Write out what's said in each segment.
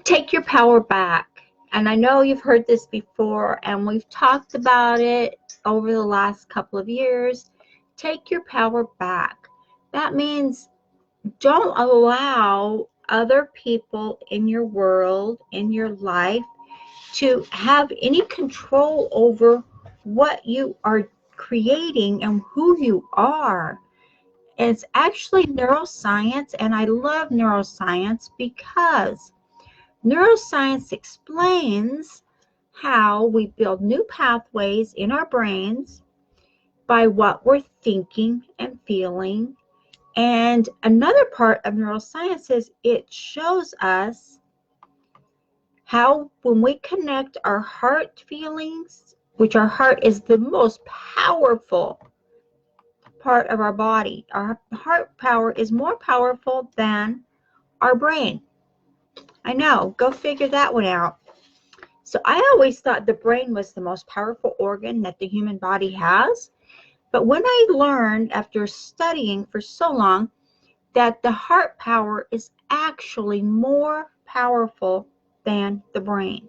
Take your power back. And I know you've heard this before, and we've talked about it over the last couple of years. Take your power back. That means don't allow other people in your world, in your life, to have any control over what you are creating and who you are. It's actually neuroscience, and I love neuroscience because neuroscience explains how we build new pathways in our brains by what we're thinking and feeling. And another part of neuroscience is it shows us how when we connect our heart feelings, which our heart is the most powerful part of our body. Our heart power is more powerful than our brain. I know, go figure that one out. So I always thought the brain was the most powerful organ that the human body has. But when I learned after studying for so long that the heart power is actually more powerful than the brain,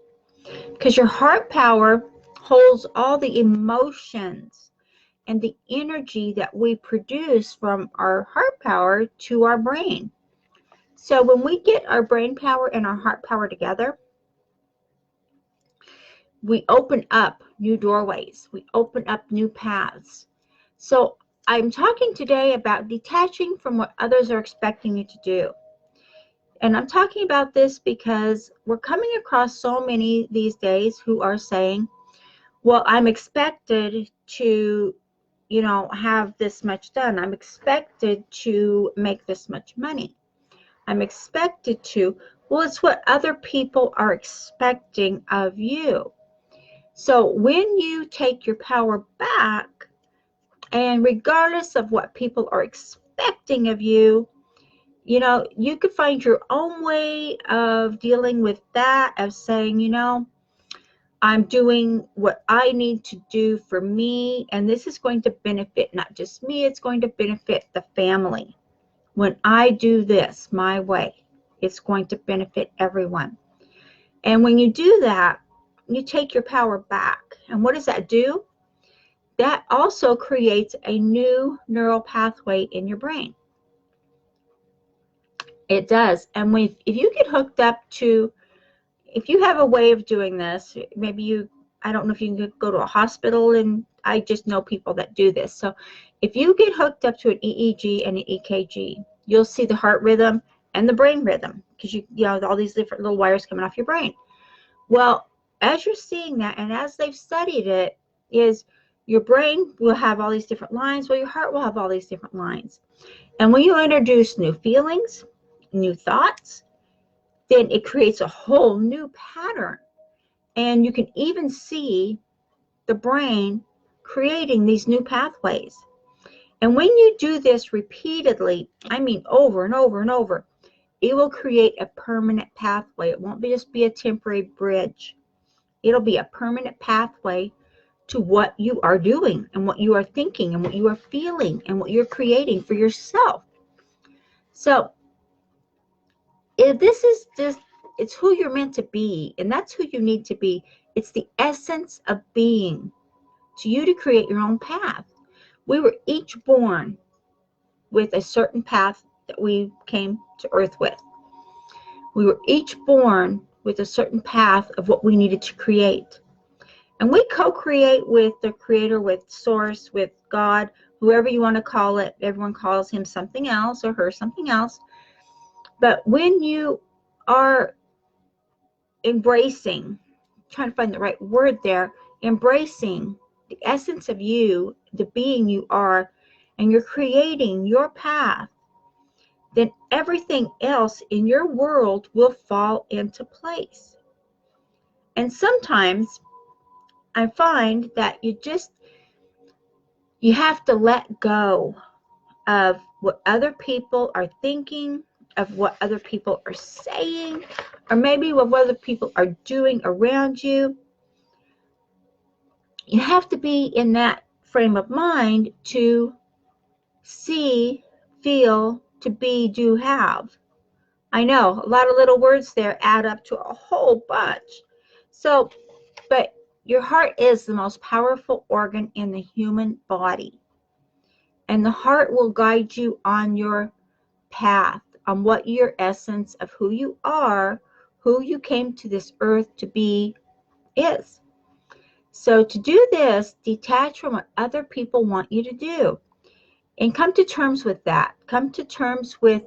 because your heart power holds all the emotions and the energy that we produce from our heart power to our brain. So when we get our brain power and our heart power together, we open up new doorways. We open up new paths. So I'm talking today about detaching from what others are expecting you to do. And I'm talking about this because we're coming across so many these days who are saying, well, I'm expected to, have this much done. I'm expected to make this much money. I'm expected to. Well, it's what other people are expecting of you. So when you take your power back, and regardless of what people are expecting of you, you could find your own way of dealing with that, of saying, I'm doing what I need to do for me, and this is going to benefit not just me, it's going to benefit the family. When I do this my way, it's going to benefit everyone. And when you do that, you take your power back. And what does that do? That also creates a new neural pathway in your brain. It does. And if you get hooked up to, if you have a way of doing this, maybe I don't know if you can go to a hospital, and I just know people that do this. So if you get hooked up to an EEG and an EKG, you'll see the heart rhythm and the brain rhythm, because you have all these different little wires coming off your brain. Well, as you're seeing that, and as they've studied it, is your brain will have all these different lines, well, your heart will have all these different lines. And when you introduce new feelings, new thoughts, then it creates a whole new pattern. And you can even see the brain creating these new pathways. And when you do this repeatedly, I mean over and over and over, it will create a permanent pathway. It won't just be a temporary bridge. It'll be a permanent pathway to what you are doing and what you are thinking and what you are feeling and what you're creating for yourself. So if this is just, it's who you're meant to be, and that's who you need to be. It's the essence of being, to you to create your own path. We were each born with a certain path that we came to earth with. We were each born with a certain path of what we needed to create. And we co-create with the creator, with source, with God, whoever you want to call it. Everyone calls him something else or her something else. But when you are embracing, trying to find the right word there, embracing the essence of you, the being you are, and you're creating your path, then everything else in your world will fall into place. And sometimes I find that you have to let go of what other people are thinking, of what other people are saying, or maybe what other people are doing around you. You have to be in that frame of mind to see, feel, to be, do, have. I know, a lot of little words there add up to a whole bunch. So, but your heart is the most powerful organ in the human body. And the heart will guide you on your path, on what your essence of who you are, who you came to this earth to be is. So to do this, detach from what other people want you to do and come to terms with that. Come to terms with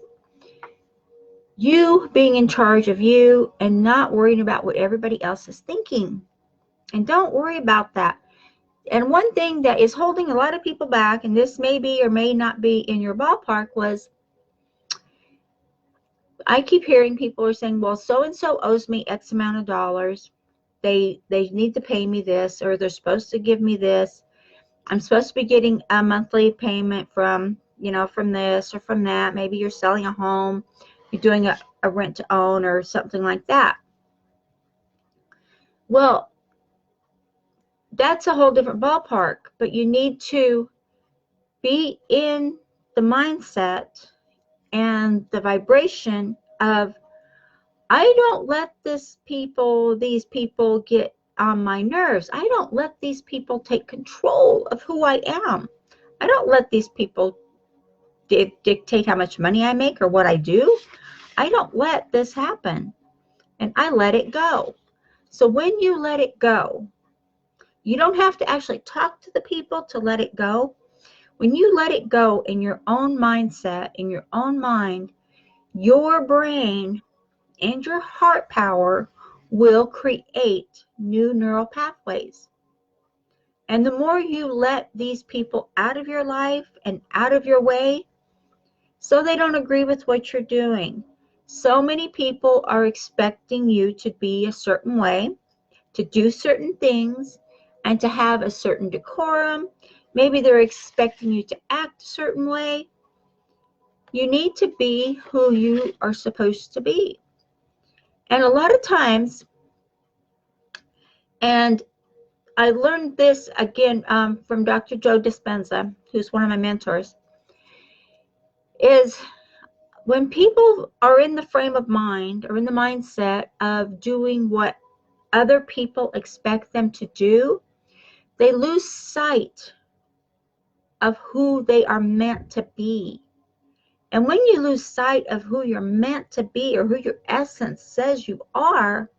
you being in charge of you and not worrying about what everybody else is thinking. And don't worry about that. And one thing that is holding a lot of people back, and this may be or may not be in your ballpark, was I keep hearing people are saying, well, so-and-so owes me X amount of dollars. They need to pay me this, or they're supposed to give me this. I'm supposed to be getting a monthly payment from, from this or from that. Maybe you're selling a home, you're doing a rent to own or something like that. Well, that's a whole different ballpark, but you need to be in the mindset and the vibration of, I don't let these people get on my nerves. I don't let these people take control of who I am. I don't let these people dictate how much money I make or what I do. I don't let this happen, and I let it go. So when you let it go, you don't have to actually talk to the people to let it go. When you let it go in your own mindset, in your own mind, your brain and your heart power will create new neural pathways. And the more you let these people out of your life and out of your way, so they don't agree with what you're doing. So many people are expecting you to be a certain way, to do certain things, and to have a certain decorum. Maybe they're expecting you to act a certain way. You need to be who you are supposed to be. And a lot of times, and I learned this again from Dr. Joe Dispenza, who's one of my mentors, is when people are in the frame of mind or in the mindset of doing what other people expect them to do, they lose sight of who they are meant to be. And when you lose sight of who you're meant to be or who your essence says you are,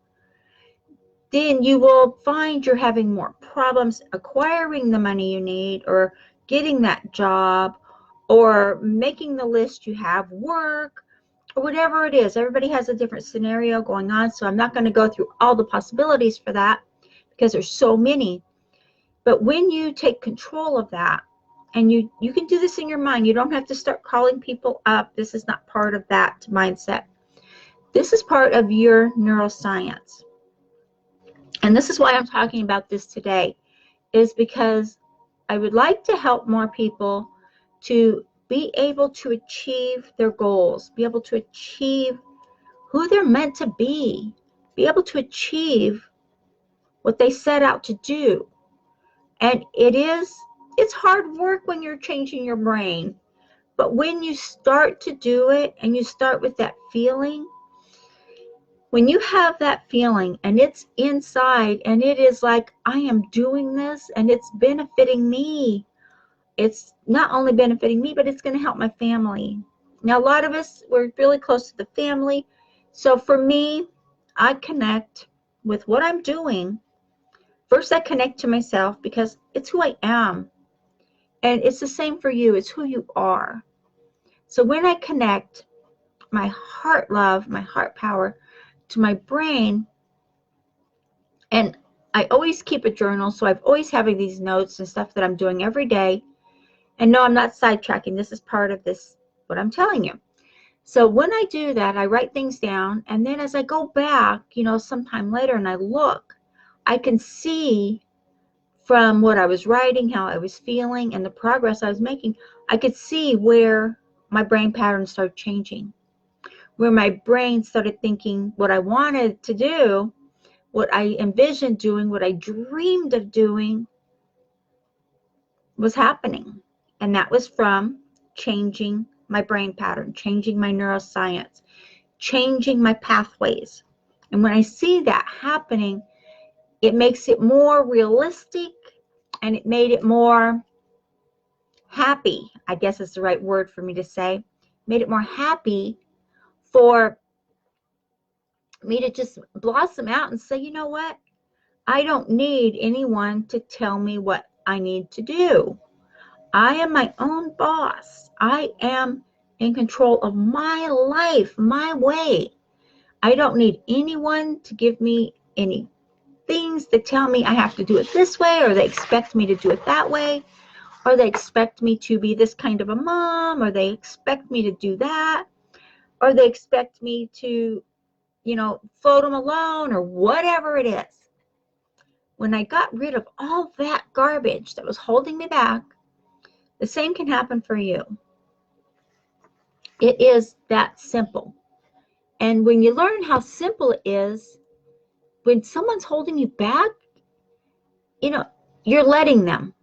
then you will find you're having more problems acquiring the money you need or getting that job or making the list you have work or whatever it is. Everybody has a different scenario going on, so I'm not going to go through all the possibilities for that because there's so many. But when you take control of that, and you can do this in your mind, you don't have to start calling people up. This is not part of that mindset. This is part of your neuroscience. And this is why I'm talking about this today, is because I would like to help more people to be able to achieve their goals, be able to achieve who they're meant to be able to achieve what they set out to do. And it's hard work when you're changing your brain. But when you start to do it and you start with that feeling, when you have that feeling and it's inside and it is like, I am doing this and it's benefiting me. It's not only benefiting me, but it's going to help my family. Now, a lot of us, we're really close to the family. So for me, I connect with what I'm doing. First, I connect to myself because it's who I am. And it's the same for you. It's who you are. So when I connect my heart love, my heart power to my brain, and I always keep a journal, so I've always having these notes and stuff that I'm doing every day. And no, I'm not sidetracking. This is part of this, what I'm telling you. So when I do that, I write things down, and then as I go back, sometime later and I look, I can see from what I was writing, how I was feeling, and the progress I was making, I could see where my brain patterns started changing, where my brain started thinking what I wanted to do, what I envisioned doing, what I dreamed of doing was happening. And that was from changing my brain pattern, changing my neuroscience, changing my pathways. And when I see that happening, it makes it more realistic, and it made it more happy, I guess is the right word for me to say. Made it more happy for me to just blossom out and say, you know what? I don't need anyone to tell me what I need to do. I am my own boss. I am in control of my life, my way. I don't need anyone to give me any things that tell me I have to do it this way, or they expect me to do it that way, or they expect me to be this kind of a mom, or they expect me to do that, or they expect me to, float them alone, or whatever it is. When I got rid of all that garbage that was holding me back, the same can happen for you. It is that simple. And when you learn how simple it is, when someone's holding you back, you're letting them.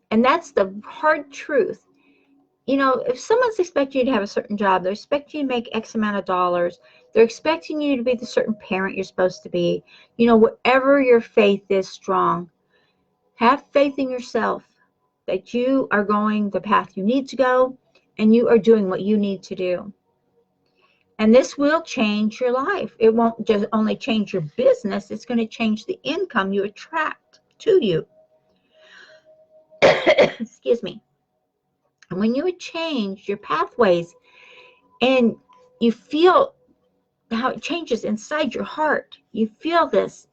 And that's the hard truth. If someone's expecting you to have a certain job, they're expecting you to make X amount of dollars, they're expecting you to be the certain parent you're supposed to be, whatever your faith is strong, have faith in yourself that you are going the path you need to go, and you are doing what you need to do. And this will change your life. It won't just only change your business, it's going to change the income you attract to you. Excuse me. And when you change your pathways and you feel how it changes inside your heart, you feel this,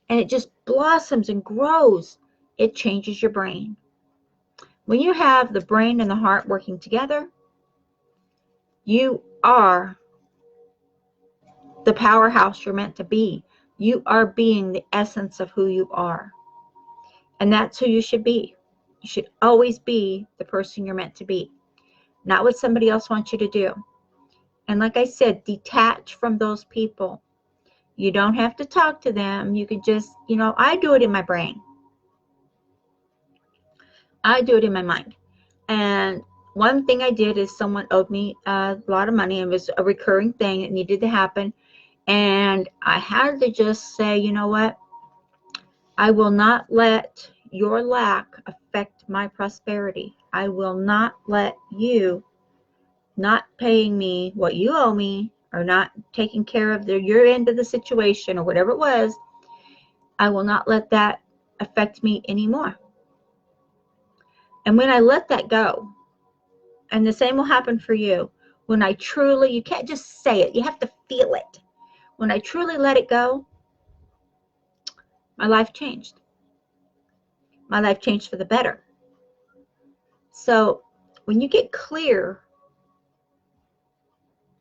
and it just blossoms and grows, it changes your brain. When you have the brain and the heart working together, you are the powerhouse you're meant to be. You are being the essence of who you are. And that's who you should be. You should always be the person you're meant to be, not what somebody else wants you to do. And like I said, detach from those people. You don't have to talk to them. You could just, I do it in my brain. I do it in my mind. And one thing I did is someone owed me a lot of money. It was a recurring thing. It needed to happen. And I had to just say, you know what? I will not let your lack affect my prosperity. I will not let you not paying me what you owe me, or not taking care of your end of the situation, or whatever it was. I will not let that affect me anymore. And when I let that go, and the same will happen for you, when I truly, you can't just say it, you have to feel it. When I truly let it go, my life changed. My life changed for the better. So when you get clear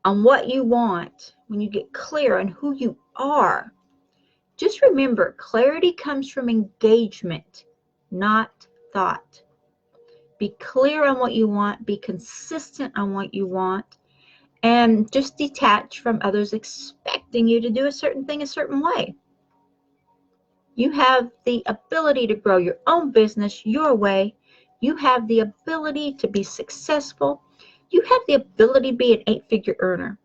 on what you want, when you get clear on who you are, just remember, clarity comes from engagement, not thought. Be clear on what you want, be consistent on what you want, and just detach from others expecting you to do a certain thing a certain way. You have the ability to grow your own business your way. You have the ability to be successful. You have the ability to be an 8-figure earner.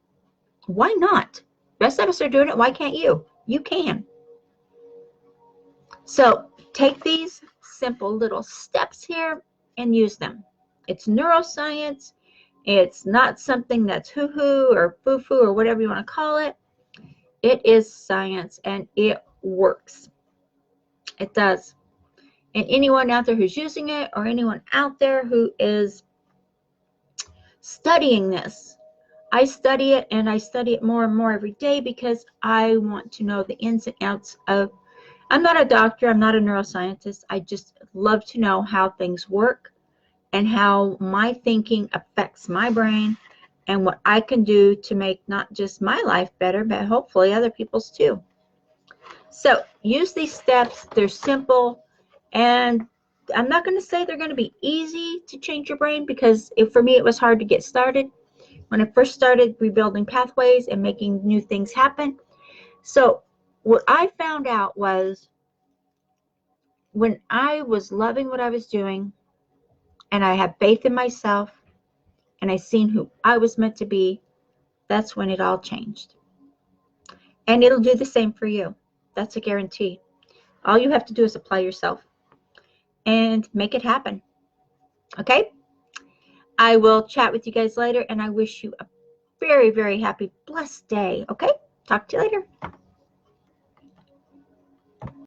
Why not? The rest of us are doing it. Why can't you? You can. So take these simple little steps here and use them. It's neuroscience. It's not something that's hoo-hoo or foo-foo or whatever you want to call it. It is science, and it works. It does. And anyone out there who's using it, or anyone out there who is studying this, I study it, and I study it more and more every day, because I want to know the ins and outs of, I'm not a doctor, I'm not a neuroscientist, I just love to know how things work and how my thinking affects my brain, and what I can do to make not just my life better, but hopefully other people's too. So use these steps. They're simple, and I'm not going to say they're going to be easy to change your brain, because for me it was hard to get started when I first started rebuilding pathways and making new things happen. So what I found out was, when I was loving what I was doing, and I had faith in myself, and I seen who I was meant to be, that's when it all changed. And it'll do the same for you. That's a guarantee. All you have to do is apply yourself and make it happen. Okay? I will chat with you guys later, and I wish you a very, very happy, blessed day. Okay? Talk to you later.